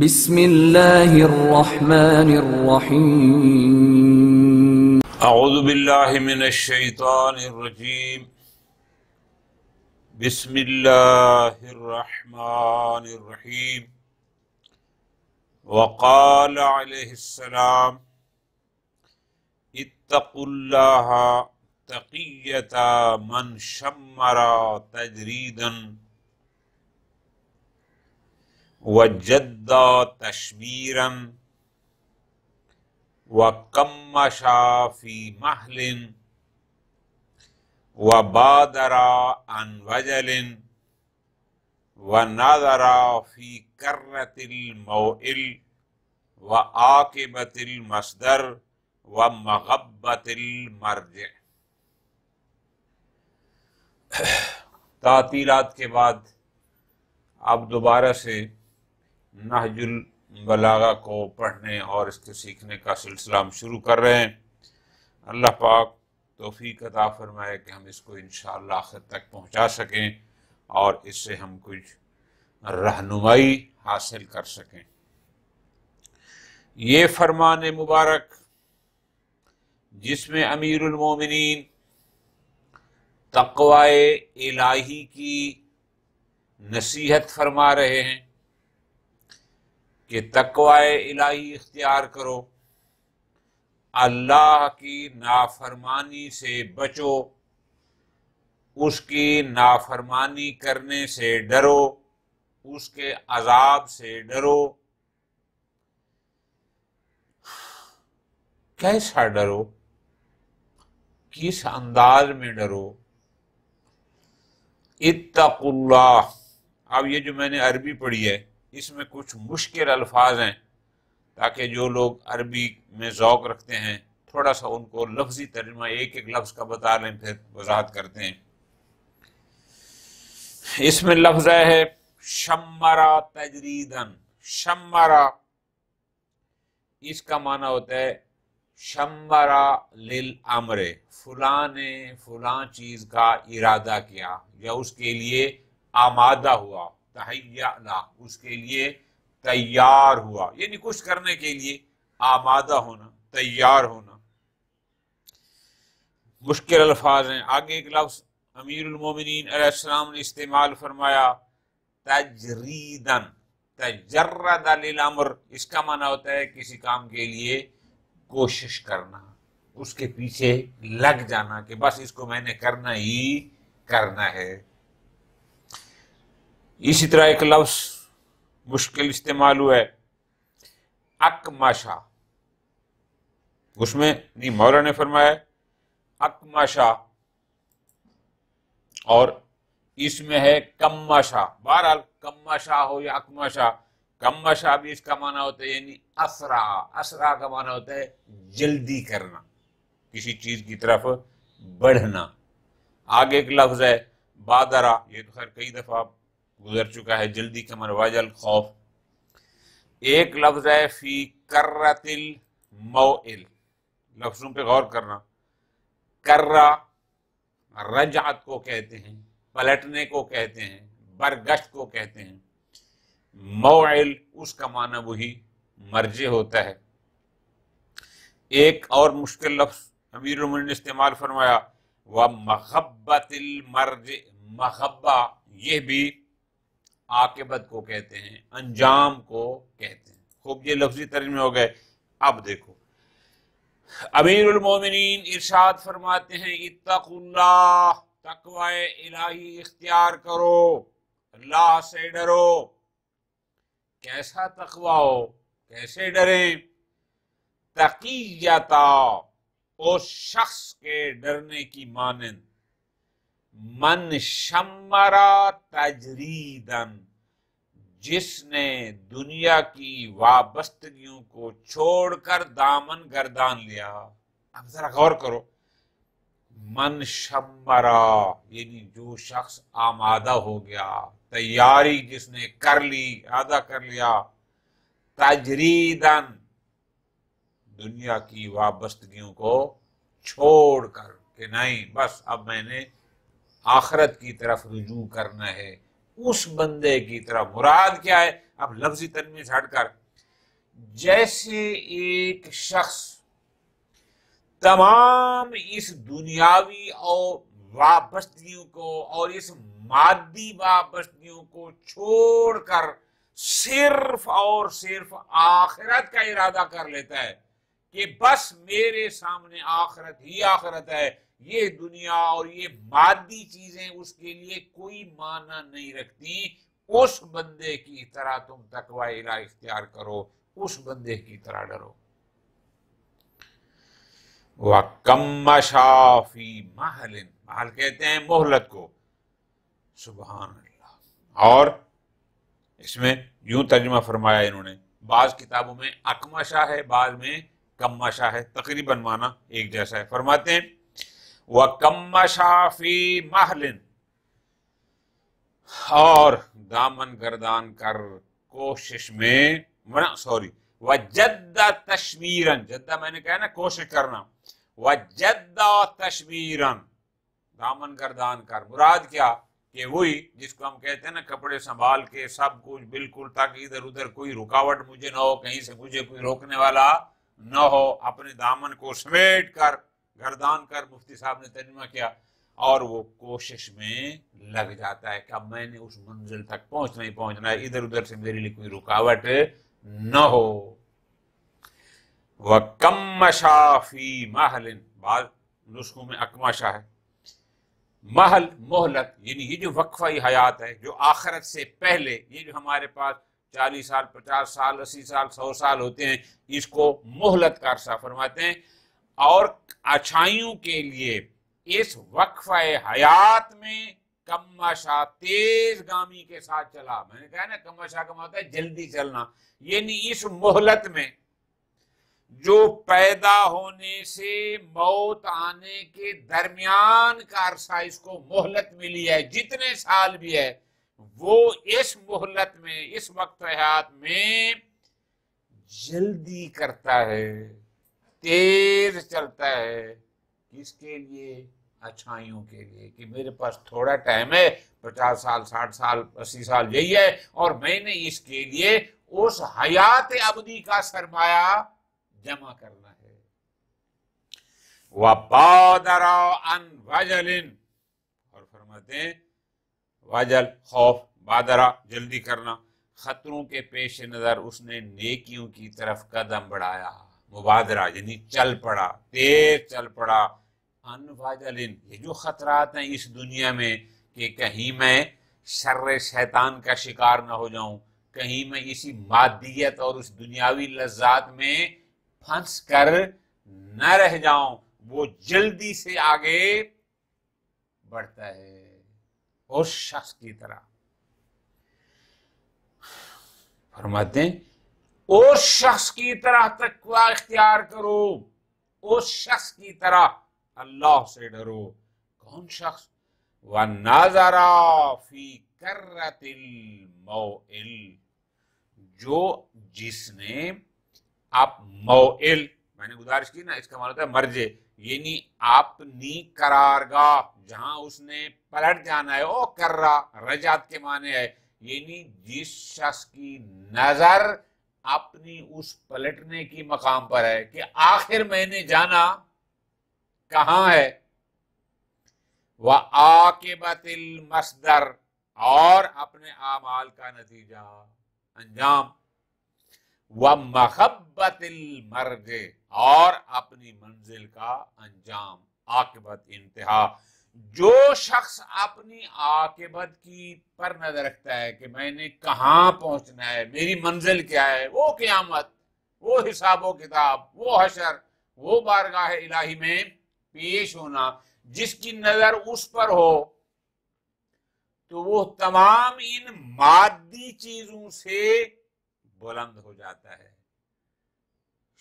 بسم اللہ الرحمن الرحیم اعوذ باللہ من الشیطان الرجیم بسم اللہ الرحمن الرحیم وقال علیہ السلام اتقوا اللہ تقیۃ من شمر تجریدا وجد تشمیرا وکمش فی محل وبادر عن وجل ونظر فی کرۃ الموئل وعاقبۃ المصدر ومغبۃ المرجع۔ تعطیلات کے بعد اب دوبارہ سے نہج البلاغہ کو پڑھنے اور اس کے سیکھنے کا سلسلہ ہم شروع کر رہے ہیں۔ اللہ پاک توفیق عطا فرمائے کہ ہم اس کو انشاءاللہ آخر تک پہنچا سکیں اور اس سے ہم کچھ رہنمائی حاصل کر سکیں۔ یہ فرمان مبارک جس میں امیر المومنین تقوی الہی کی نصیحت فرما رہے ہیں کہ تقوی الہی اختیار کرو، اللہ کی نافرمانی سے بچو، اس کی نافرمانی کرنے سے ڈرو، اس کے عذاب سے ڈرو۔ کیسا ڈرو؟ کس انداز میں ڈرو؟ اتقوا اللہ۔ اب یہ جو میں نے عربی پڑھی ہے اس میں کچھ مشکل الفاظ ہیں، تاکہ جو لوگ عربی میں ذوق رکھتے ہیں تھوڑا سا ان کو لفظی ترجمہ ایک ایک لفظ کا بتا لیں، پھر وضاحت کرتے ہیں۔ اس میں لفظ ہے شمرا تجریدن۔ شمرا اس کا معنی ہوتا ہے شمرا للامر، فلاں نے فلاں چیز کا ارادہ کیا یا اس کے لیے آمادہ ہوا، تہیأ لا، اس کے لیے تیار ہوا، یعنی کچھ کرنے کے لیے آمادہ ہونا، تیار ہونا۔ مشکل الفاظ ہیں۔ آگے ایک لفظ امیر المومنین علیہ السلام نے استعمال فرمایا تجریدن، تجرد للامر۔ اس کا معنی ہوتا ہے کسی کام کے لیے کوشش کرنا، اس کے پیچھے لگ جانا کہ بس اس کو میں نے کرنا ہی کرنا ہے۔ اسی طرح ایک لفظ مشکل استعمال ہوا ہے اکمشا۔ اس میں نہیں، مولا نے فرمایا اکمشا، اور اس میں ہے کمشا۔ بہرحال کمشا ہو یا اکمشا، کمشا بھی اس کا معنی ہوتا ہے یعنی اسرع۔ اسرع کا معنی ہوتا ہے جلدی کرنا، کسی چیز کی طرف بڑھنا۔ آگے ایک لفظ ہے بادرہ، یہ تو خیر کئی دفعہ گزر چکا ہے، جلدی کا معنی وجل، خوف۔ ایک لفظ ہے فی کرۃ الموئل۔ لفظوں پہ غور کرنا۔ کرہ رجعت کو کہتے ہیں، پلٹنے کو کہتے ہیں، برگشت کو کہتے ہیں۔ موئل اس کا معنی وہی مرجع ہوتا ہے۔ ایک اور مشکل لفظ امیر المومنین نے استعمال فرمایا ومغبۃ المرجع۔ مغبہ یہ بھی عاقبت کو کہتے ہیں، انجام کو کہتے ہیں۔ خوب، یہ لفظی ترجمے ہو گئے۔ اب دیکھو امیر المومنین ارشاد فرماتے ہیں اتقوا اللہ، تقوی الہی اختیار کرو، اللہ سے ڈرو۔ کیسا تقوی ہو، کیسے ڈریں؟ تقیتا، اس شخص کے ڈرنے کی مانند، من شمرا تجریدن، جس نے دنیا کی وابستگیوں کو چھوڑ کر دامن گردان لیا۔ اب ذرا غور کرو، من شمرا یعنی جو شخص آمادہ ہو گیا، تیاری جس نے کر لی، آدھا کر لیا۔ تجریدن دنیا کی وابستگیوں کو چھوڑ کر کہ نہیں بس اب میں نے آخرت کی طرف رجوع کرنا ہے، اس بندے کی طرح. مراد کیا ہے؟ اب لفظی تنوین سے ہٹ کر، جیسے ایک شخص تمام اس دنیاوی اور وابستگیوں کو اور اس مادی وابستگیوں کو چھوڑ کر صرف اور صرف آخرت کا ارادہ کر لیتا ہے کہ بس میرے سامنے آخرت ہی آخرت ہے، یہ دنیا اور یہ مادی چیزیں اس کے لیے کوئی معنی نہیں رکھتی، اس بندے کی طرح تم تقوی الہی اختیار کرو، اس بندے کی طرح ڈرو. وَكَمَّ مَشَىٰ فِي مَحْلٍ، محل کہتے ہیں مہلت کو. سبحان اللہ. اور اس میں یوں ترجمہ فرمایا انہوں نے، بعض کتابوں میں اکمشا ہے، بعض میں کمشا ہے، تقریباً معنی ایک جیسا ہے. فرماتے ہیں وَكَمَّشَا فِي مَحْلٍ، اور دامن گردان کر کوشش میں، وَجَدَّ تَشْمِيرًا، جدہ میں نے کہا نا کوشش کرنا، وَجَدَّ تَشْمِيرًا، دامن گردان کر. مراد کیا؟ کہ وہی جس کو ہم کہتے ہیں نا کپڑے سنبھال کے سب کچھ بالکل، تاکہ ادھر ادھر کوئی رکاوٹ مجھے نہ ہو، کہیں سے مجھے کوئی روکنے والا نہ ہو. اپنے دامن کو سمیٹ کر، گردان کر، مفتی صاحب نے ترجمہ کیا، اور وہ کوشش میں لگ جاتا ہے کہ اب میں نے اس منزل تک پہنچنا ہی پہنچنا ہے، ادھر ادھر سے میرے لیے کوئی رکاوٹ نہ ہو. وَكَمَّشَا فِي مَحْلٍ، بعض نسخوں میں اکمشا ہے. محل مہلت، یعنی یہ جو وقفہ حیات ہے جو آخرت سے پہلے، یہ جو ہمارے پاس 40 سال 50 سال 80 سال 100 سال ہوتے ہیں، اس کو مہلت کا عرصہ فرماتے ہیں. اور اچھائیوں کے لیے اس وقفہ حیات میں کمشا، تیز گامی کے ساتھ چلا. میں نے کہا نا کمشا کا مطلب ہے جلدی چلنا، یعنی اس مہلت میں جو پیدا ہونے سے موت آنے کے درمیان کا عرصہ اس کو مہلت ملی ہے، جتنے سال بھی ہے وہ اس مہلت میں، اس وقت حیات میں جلدی کرتا ہے، تیز چلتا ہے. کس کے لیے؟ اچھائیوں کے لیے، کہ میرے پاس تھوڑا ٹائم ہے، 50 سال 60 سال 80 سال یہی ہے، اور میں نے اس کے لیے اس حیات ابدی کا سرمایہ جمع کرنا ہے. وَبَادَرَ عَنْ وَجَلٍ، اور فرماتے ہیں وجل خوف، بادرہ جلدی کرنا، خطروں کے پیش نظر اس نے نیکیوں کی طرف قدم بڑھایا. مبادرہ یعنی چل پڑا، تیز چل پڑا. ان وجلن، یہ جو خطرات ہیں اس دنیا میں کہ کہیں میں شر شیطان کا شکار نہ ہو جاؤں، کہیں میں اسی مادیت اور اس دنیاوی لذات میں پھنس کر نہ رہ جاؤں، وہ جلدی سے آگے بڑھتا ہے اس شخص کی طرح. فرماتے ہیں اس شخص کی طرح تقوی اختیار کرو، اس شخص کی طرح اللہ سے ڈرو. کون شخص؟ وَنَظَرَ فِي كَرَّةِ الْمَوْئِلِ، جو جس نے موئل، میں نے گزارش کی نا، اس کا معنی ہوتا ہے مرجع، یعنی اپنی قرارگاہ جہاں اس نے پلٹ جانا ہے، او کرا رجعت کے معنی ہے، یعنی جس شخص کی نظر اپنی اس پلٹنے کی مقام پر ہے کہ آخر میں نے جانا کہاں ہے. وَعَاقِبَةِ الْمَصْدَرِ، اور اپنے اعمال کا نتیجہ انجام. وَمَخَبَّةِ الْمَرْجِ، اور اپنی منزل کا انجام، عاقبت انتہا. جو شخص اپنی عاقبت کی پر نظر رکھتا ہے کہ میں نے کہاں پہنچنا ہے، میری منزل کیا ہے، وہ قیامت، وہ حساب و کتاب، وہ حشر، وہ بارگاہ الہی میں پیش ہونا، جس کی نظر اس پر ہو تو وہ تمام ان مادی چیزوں سے بلند ہو جاتا ہے،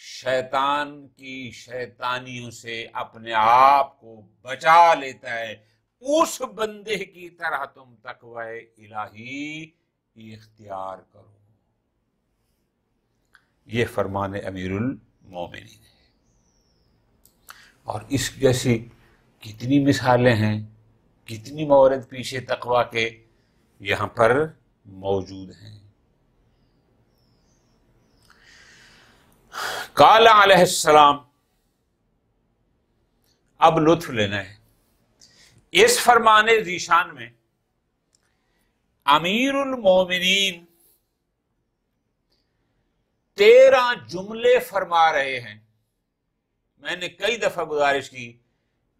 شیطان کی شیطانیوں سے اپنے آپ کو بچا لیتا ہے. اس بندے کی طرح تم تقوی الہی اختیار کرو. یہ فرمان امیر المومنین ہے. اور اس جیسی کتنی مثالیں ہیں، کتنی مورد پیچھے تقوی کے یہاں پر موجود ہیں۔ قال علیہ السلام، اب لطف لینا ہے اس فرمان ذیشان میں۔ امیر المومنین 13 جملے فرما رہے ہیں۔ میں نے کئی دفعہ گزارش کی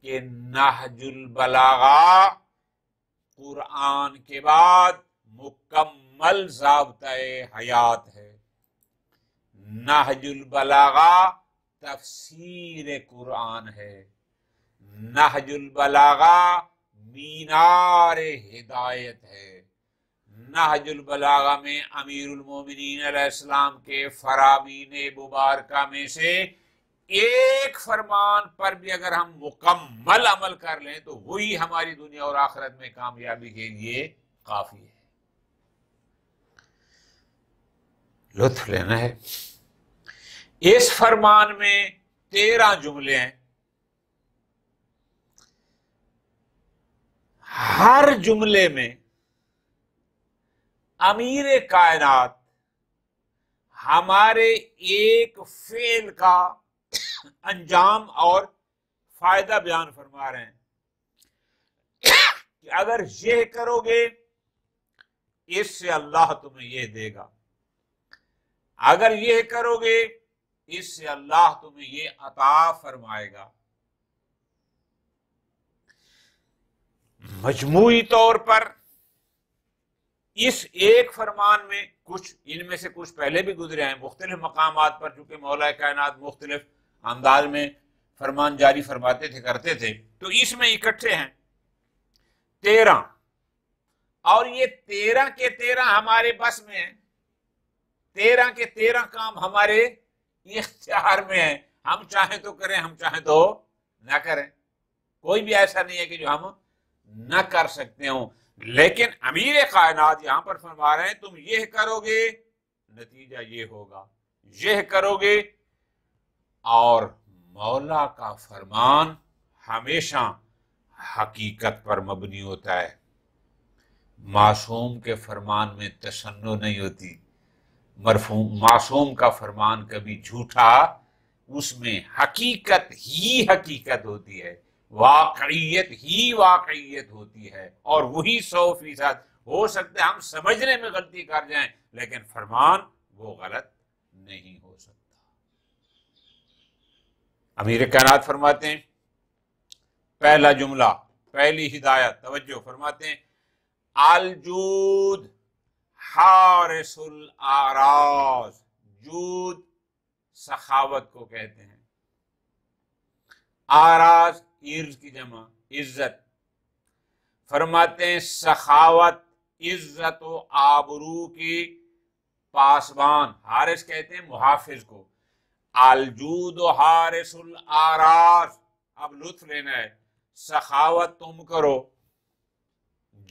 کہ نہج البلاغہ قرآن کے بعد مکمل ضابطۂ حیات ہے۔ نہج البلاغہ تفسیر قرآن ہے۔ نہج البلاغہ مینار ہدایت ہے۔ نہج البلاغہ میں امیر المومنین علیہ السلام کے فرامین مبارکہ میں سے ایک فرمان پر بھی اگر ہم مکمل عمل کر لیں تو وہی ہماری دنیا اور آخرت میں کامیابی کے لیے کافی ہے۔ لطف لینا ہے۔ اس فرمان میں 13 جملے ہیں۔ ہر جملے میں امیر کائنات ہمارے ایک فعل کا انجام اور فائدہ بیان فرما رہے ہیں کہ اگر یہ کرو گے اس سے اللہ تمہیں یہ دے گا، اگر یہ کرو گے اس سے اللہ تمہیں یہ عطا فرمائے گا۔ مجموعی طور پر اس ایک فرمان میں کچھ ان میں سے کچھ پہلے بھی گزرے ہیں مختلف مقامات پر، چونکہ مولا کائنات مختلف انداز میں فرمان جاری فرماتے تھے، کرتے تھے، تو اس میں اکٹھے ہیں 13، اور یہ 13 کے 13 ہمارے بس میں ہیں۔ 13 کے 13 کام ہمارے اختیار میں ہیں، ہم چاہیں تو کریں، ہم چاہیں تو نہ کریں، کوئی بھی ایسا نہیں ہے کہ جو ہم نہ کر سکتے ہوں۔ لیکن امیر کائنات یہاں پر فرما رہے ہیں تم یہ کرو گے نتیجہ یہ ہوگا، یہ کرو گے، اور مولا کا فرمان ہمیشہ حقیقت پر مبنی ہوتا ہے۔ معصوم کے فرمان میں تشنع نہیں ہوتی، معصوم کا فرمان کبھی جھوٹا، اس میں حقیقت ہی حقیقت ہوتی ہے، واقعیت ہی واقعیت ہوتی ہے، اور وہی 100% ہو سکتا ہے ہم سمجھنے میں غلطی کر جائیں لیکن فرمان وہ غلط نہیں ہو سکتا۔ امیر کائنات فرماتے ہیں پہلا جملہ، پہلی ہدایت، توجہ، فرماتے ہیں الجود حارس الاعراض۔ جود سخاوت کو کہتے ہیں، اعراض عرض کی جمع عزت۔ فرماتے ہیں سخاوت عزت و آبرو کی پاسبان، حارس کہتے ہیں محافظ کو۔ الجود و حارس الاعراض، اب لطف لینا ہے، سخاوت تم کرو،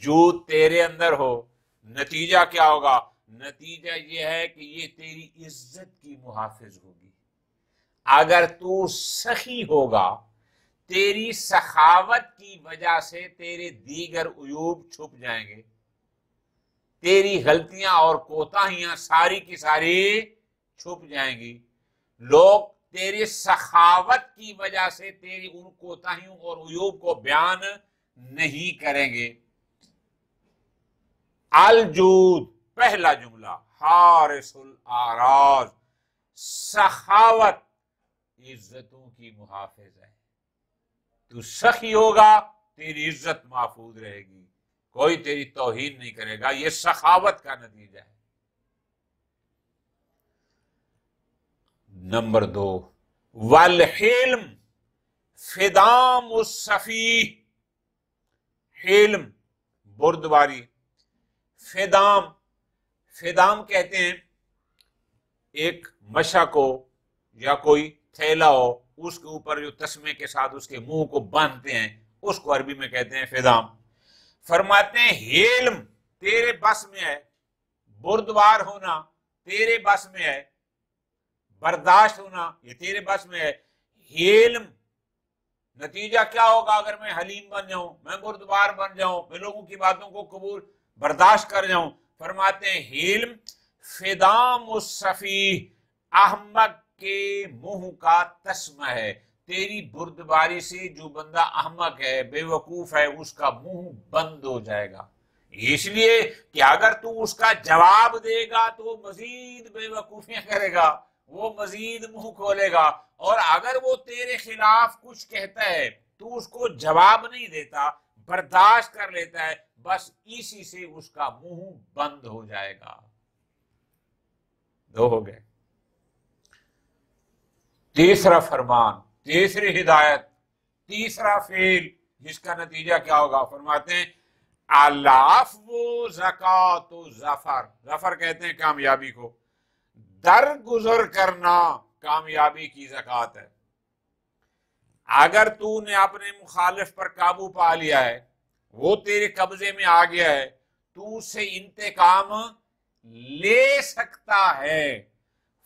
جود تیرے اندر ہو، نتیجہ کیا ہوگا؟ نتیجہ یہ ہے کہ یہ تیری عزت کی محافظ ہوگی۔ اگر تو سخی ہوگا، تیری سخاوت کی وجہ سے تیرے دیگر عیوب چھپ جائیں گے، تیری غلطیاں اور کوتاہیاں ساری کی ساری چھپ جائیں گی۔ لوگ تیری سخاوت کی وجہ سے تیری ان کوتاہیوں اور عیوب کو بیان نہیں کریں گے۔ الجود پہلا جملہ، حارس الاعراض، سخاوت عزتوں کی محافظ ہے۔ تو سخی ہوگا تیری عزت محفوظ رہے گی، کوئی تیری توہین نہیں کرے گا، یہ سخاوت کا نتیجہ ہے۔ نمبر 2، والحلم فدام الصفیح، حلم بردباری، فدام، فدام کہتے ہیں ایک مشا کو یا کوئی تھیلا ہو، اس کے اوپر جو تسمے کے ساتھ اس کے منہ کو باندھتے ہیں، اس کو عربی میں کہتے ہیں فدام۔ فرماتے ہیں حلم تیرے بس میں ہے، بردبار ہونا تیرے بس میں ہے، برداشت ہونا یہ تیرے بس میں ہے۔ حلم، نتیجہ کیا ہوگا اگر میں حلیم بن جاؤں، میں بردبار بن جاؤں، میں لوگوں کی باتوں کو قبول، برداشت کر جاؤں. فرماتے ہیں حلم فدام الصفیح، احمق کے منہ کا تسمہ ہے. تیری بردباری سے جو بندہ احمق ہے، بے وقوف ہے، اس کا منہ بند ہو جائے گا. اس لیے کہ اگر تو اس کا جواب دے گا تو وہ مزید بے وقوفیاں کرے گا، وہ مزید منہ کھولے گا. اور اگر وہ تیرے خلاف کچھ کہتا ہے تو اس کو جواب نہیں دیتا، برداشت کر لیتا ہے، بس اسی سے اس کا منہ بند ہو جائے گا. دو ہو گئے. تیسرا فرمان، تیسری ہدایت، تیسرا فعل جس کا نتیجہ کیا ہوگا؟ فرماتے ہیں العفو زکات ظفر. ظفر کہتے ہیں کامیابی کو. درگزر کرنا کامیابی کی زکات ہے. اگر تو نے اپنے مخالف پر قابو پا لیا ہے، وہ تیرے قبضے میں آ گیا ہے، تو اس سے انتقام لے سکتا ہے.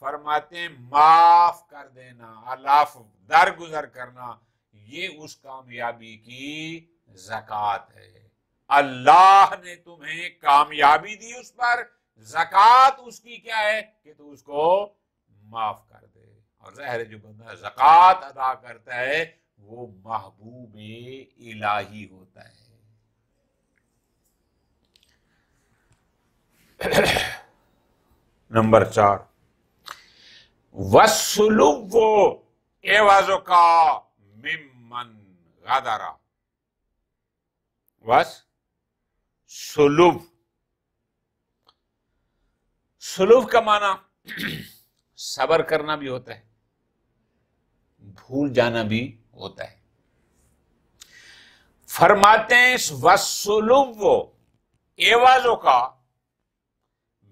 فرماتے ہیں معاف کر دینا، العفو درگزر کرنا، یہ اس کامیابی کی زکات ہے. اللہ نے تمہیں کامیابی دی اس پر، زکات اس کی کیا ہے کہ تو اس کو معاف کر دے. اور ظاہر جو بندہ زکات ادا کرتا ہے وہ محبوب الہی ہوتا ہے. نمبر 4 وَالسُّلُوُّ عِوَضُکَ مِمَّنْ غَدَرَ. سلوب، سلوب کا معنی صبر کرنا بھی ہوتا ہے، بھول جانا بھی ہوتا ہے. فرماتے ہیں وَالسُّلُوُّ عِوَضُکَ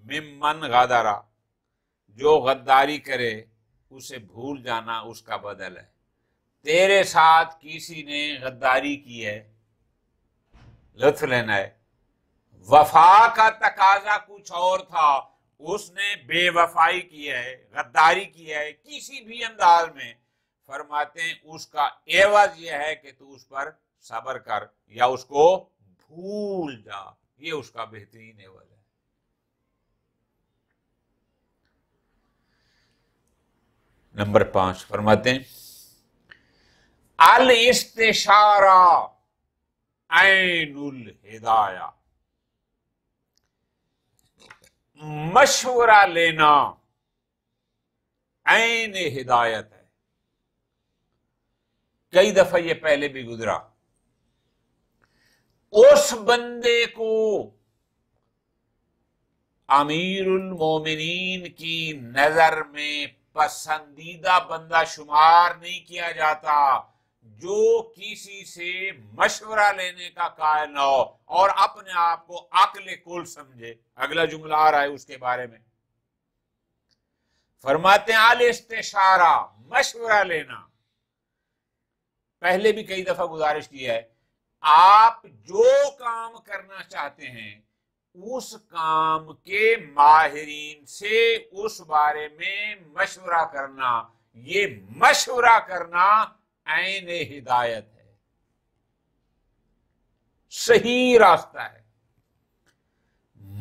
مِمَّنْ غَدَرَ، جو غداری کرے اسے بھول جانا اس کا بدل ہے. تیرے ساتھ کسی نے غداری کی ہے، لطف لینا ہے. وفا کا تقاضا کچھ اور تھا، اس نے بے وفائی کی ہے، غداری کی ہے کسی بھی انداز میں. فرماتے ہیں اس کا عوض یہ ہے کہ تو اس پر صبر کر یا اس کو بھول جا، یہ اس کا بہترین عوض ہے. نمبر 5 فرماتے ہیں الاستشارہ عین الہدایہ. مشورہ لینا عین ہدایت ہے. کئی دفعہ یہ پہلے بھی گزرا. اس بندے کو امیر المومنین کی نظر میں پسندیدہ بندہ شمار نہیں کیا جاتا جو کسی سے مشورہ لینے کا قائل نہ ہو اور اپنے آپ کو عقل کل سمجھے. اگلا جملہ آ رہا ہے اس کے بارے میں. فرماتے ہیں الاستشارہ، مشورہ لینا. پہلے بھی کئی دفعہ گزارش کی ہے، آپ جو کام کرنا چاہتے ہیں اس کام کے ماہرین سے اس بارے میں مشورہ کرنا، یہ مشورہ کرنا عین ہدایت ہے، صحیح راستہ ہے.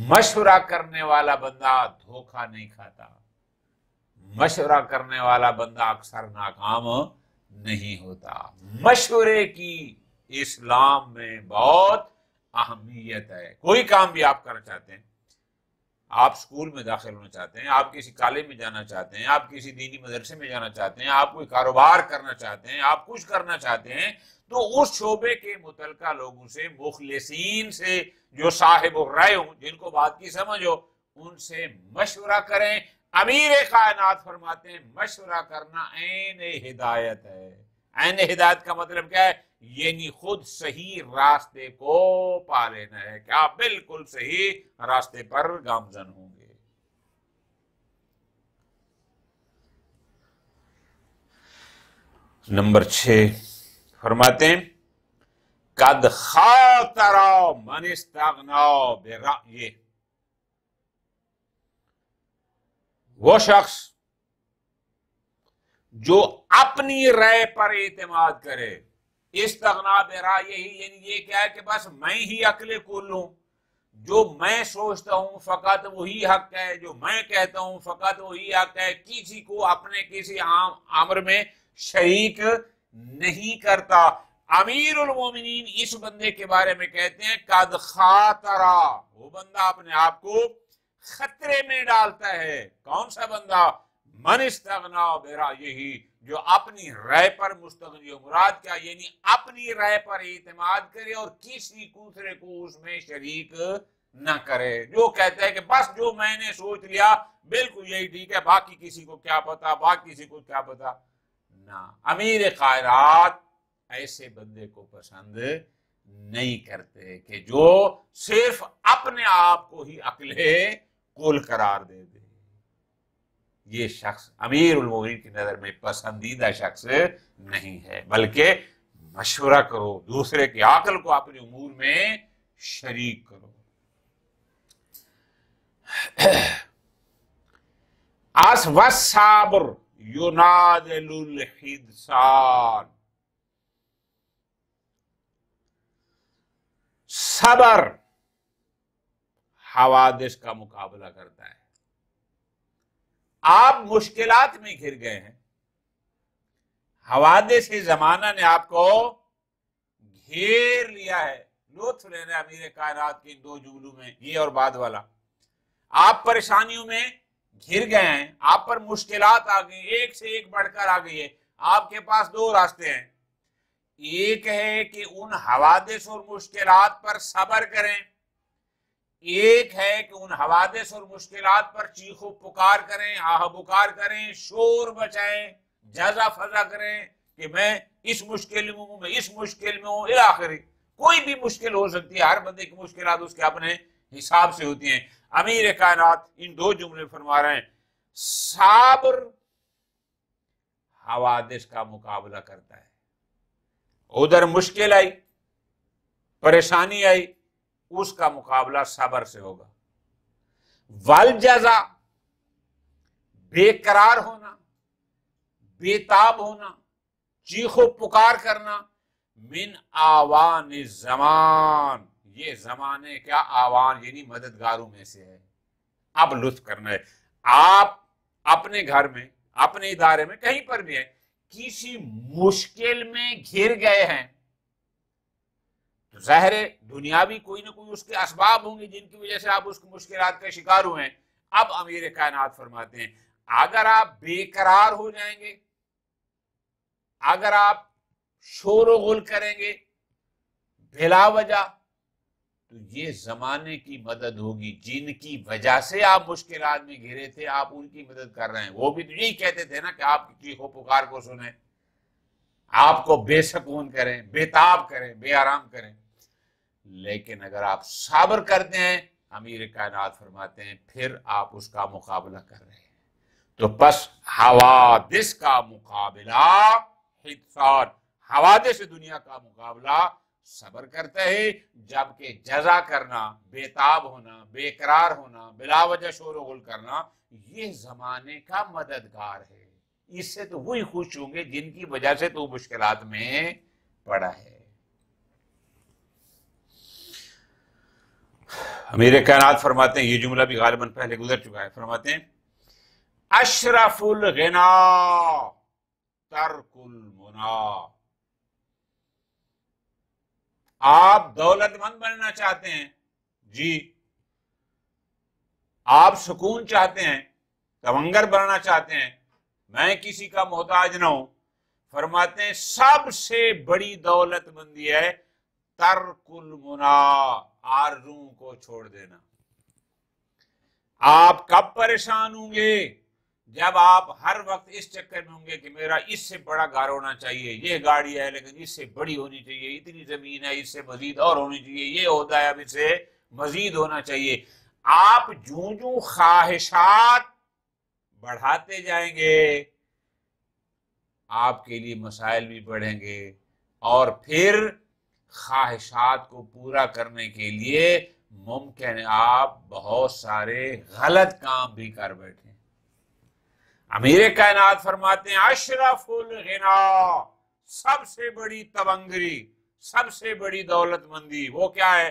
مشورہ کرنے والا بندہ دھوکہ نہیں کھاتا، مشورہ کرنے والا بندہ اکثر ناکام نہیں ہوتا. مشورے کی اسلام میں بہت اہمیت ہے. کوئی کام بھی آپ کرنا چاہتے ہیں، آپ اسکول میں داخل ہونا چاہتے ہیں، آپ کسی کالج میں جانا چاہتے ہیں، آپ کسی دینی مدرسے میں جانا چاہتے ہیں، آپ کوئی کاروبار کرنا چاہتے ہیں، آپ کچھ کرنا چاہتے ہیں، تو اس شعبے کے متعلقہ لوگوں سے، مخلصین سے، جو صاحب الرائے ہوں، جن کو بات کی سمجھ ہو، ان سے مشورہ کریں. امیر کائنات فرماتے ہیں مشورہ کرنا عین ہدایت ہے. عین ہدایت کا مطلب کیا ہے؟ یعنی خود صحیح راستے کو پا لینا ہے کہ آپ بالکل صحیح راستے پر گامزن ہوں گے. نمبر 6 فرماتے ہیں قد خاطر من استغنا برأیہ. وہ شخص جو اپنی رائے پر اعتماد کرے، استغنا برأیہ یعنی یہ کیا ہے کہ بس میں ہی عقل کل ہوں، جو میں سوچتا ہوں فقط وہی حق ہے، جو میں کہتا ہوں فقط وہی حق ہے، کسی کو اپنے کسی امر میں شریک نہیں کرتا۔ امیر المومنین اس بندے کے بارے میں کہتے ہیں قد خاطرا، وہ بندہ اپنے آپ کو خطرے میں ڈالتا ہے۔ کون سا بندہ؟ من استغنا برائیہ، جو اپنی رائے پر مستغنی ہو۔ مراد کیا؟ یعنی اپنی رائے پر اعتماد کرے اور کسی دوسرے کو اس میں شریک نہ کرے، جو کہتا ہے کہ بس جو میں نے سوچ لیا بالکل یہی ٹھیک ہے، باقی کسی کو کیا پتا، باقی کسی کو کیا پتا۔ نہ، امیر کائنات ایسے بندے کو پسند نہیں کرتے کہ جو صرف اپنے آپ کو ہی عقل کل قرار دے دے۔ یہ شخص امیر المومنین کی نظر میں پسندیدہ شخص نہیں ہے، بلکہ مشورہ کرو، دوسرے کی عقل کو اپنے امور میں شریک کرو۔ والصابر ینادل الحدثان، صبر حوادث کا مقابلہ کرتا ہے۔ آپ مشکلات میں گر گئے ہیں، حوادث زمانہ نے آپ کو گھیر لیا ہے۔ لطف لینا امیر کائنات کے دو جملوں میں، یہ اور بعد والا۔ آپ پریشانیوں میں گھر گئے ہیں، آپ پر مشکلات آ گئی، ایک سے ایک بڑھ کر آ گئی ہے۔ آپ کے پاس دو راستے ہیں، ایک ہے کہ ان حوادث اور مشکلات پر صبر کریں، ایک ہے کہ ان حوادث اور مشکلات پر چیخ و پکار کریں، آہ بکار کریں، شور بچائیں، جزا فضا کریں کہ میں اس مشکل میں ہوں، میں اس مشکل میں ہوں، الاخری۔ کوئی بھی مشکل ہو سکتی ہے، ہر بندے کی مشکلات اس کے اپنے حساب سے ہوتی ہیں۔ امیر کائنات ان دو جملے فرما رہے ہیں، صابر حوادث کا مقابلہ کرتا ہے، ادھر مشکل آئی، پریشانی آئی، اس کا مقابلہ صبر سے ہوگا۔ والجزا، بے قرار ہونا، بے تاب ہونا، چیخ و پکار کرنا، من آوان الزمان، یہ زمانے کیا آوان یعنی مددگاروں میں سے ہے۔ اب لطف کرنا ہے، آپ اپنے گھر میں، اپنے ادارے میں، کہیں پر بھی ہیں، کسی مشکل میں گھر گئے ہیں تو ظاہر ہے دنیاوی کوئی نہ کوئی اس کے اسباب ہوں گے جن کی وجہ سے آپ اس مشکلات کا شکار ہوئے ہیں۔ اب امیر کائنات فرماتے ہیں اگر آپ بے قرار ہو جائیں گے، اگر آپ شور و غل کریں گے بلا وجہ، تو یہ زمانے کی مدد ہوگی جن کی وجہ سے آپ مشکلات میں گھرے تھے، آپ ان کی مدد کر رہے ہیں۔ وہ بھی تو یہی کہتے تھے نا کہ آپ کی چیخ و پکار کو سنیں، آپ کو بے سکون کریں، بے تاب کریں، بے آرام کریں۔ لیکن اگر آپ صبر کرتے ہیں، امیر کائنات فرماتے ہیں پھر آپ اس کا مقابلہ کر رہے ہیں۔ تو بس حوادث کا مقابلہ حدثان، حوادث دنیا کا مقابلہ صبر کرتا ہے، جبکہ جزا کرنا، بے تاب ہونا، بے قرار ہونا، بلا وجہ شور و غل کرنا، یہ زمانے کا مددگار ہے۔ اس سے تو وہی خوش ہوں گے جن کی وجہ سے تو مشکلات میں پڑا ہے۔ امیر کائنات فرماتے ہیں، یہ جملہ بھی غالباً پہلے گزر چکا ہے، فرماتے ہیں اشرف الغنا ترک المنا، آپ دولت مند بننا چاہتے ہیں، جی آپ سکون چاہتے ہیں، تونگر بننا چاہتے ہیں، میں کسی کا محتاج نہ ہوں، فرماتے ہیں سب سے بڑی دولت مندی ہے ترک المنا، آرزوؤں کو چھوڑ دینا۔ آپ کب پریشان ہوں گے؟ جب آپ ہر وقت اس چکر میں ہوں گے کہ میرا اس سے بڑا گھر ہونا چاہیے، یہ گاڑی ہے لیکن اس سے بڑی ہونی چاہیے، اتنی زمین ہے اس سے مزید اور ہونی چاہیے، یہ عہدہ ہے اب اس سے مزید ہونا چاہیے۔ آپ جوں جوں خواہشات بڑھاتے جائیں گے، آپ کے لیے مسائل بھی بڑھیں گے، اور پھر خواہشات کو پورا کرنے کے لیے ممکن ہے آپ بہت سارے غلط کام بھی کر بیٹھیں۔ امیر کائنات فرماتے ہیں اشرف الغنا، سب سے بڑی تونگری، سب سے بڑی دولت مندی وہ کیا ہے؟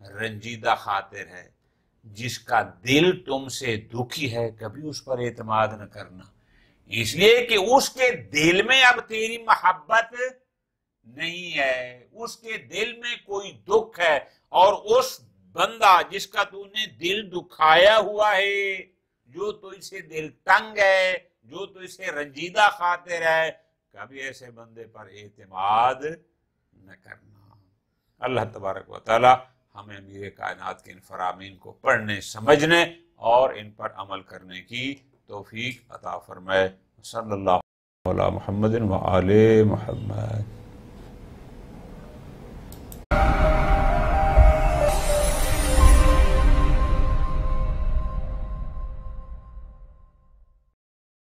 رنجیدہ خاطر ہے، جس کا دل تم سے دکھی ہے، کبھی اس پر اعتماد نہ کرنا، اس لیے کہ اس کے دل میں اب تیری محبت نہیں ہے، اس کے دل میں کوئی دکھ ہے، اور اس بندہ جس کا تو نے دل دکھایا ہوا ہے، جو تو اسے دل تنگ ہے، جو تو اسے رنجیدہ خاطر ہے، کبھی ایسے بندے پر اعتماد نہ کرنا۔ اللہ تبارک و تعالی ہمیں امیر کائنات کے ان فرامین کو پڑھنے، سمجھنے اور ان پر عمل کرنے کی توفیق عطا فرمائے۔ صلی اللہ علیہ محمد و آل محمد۔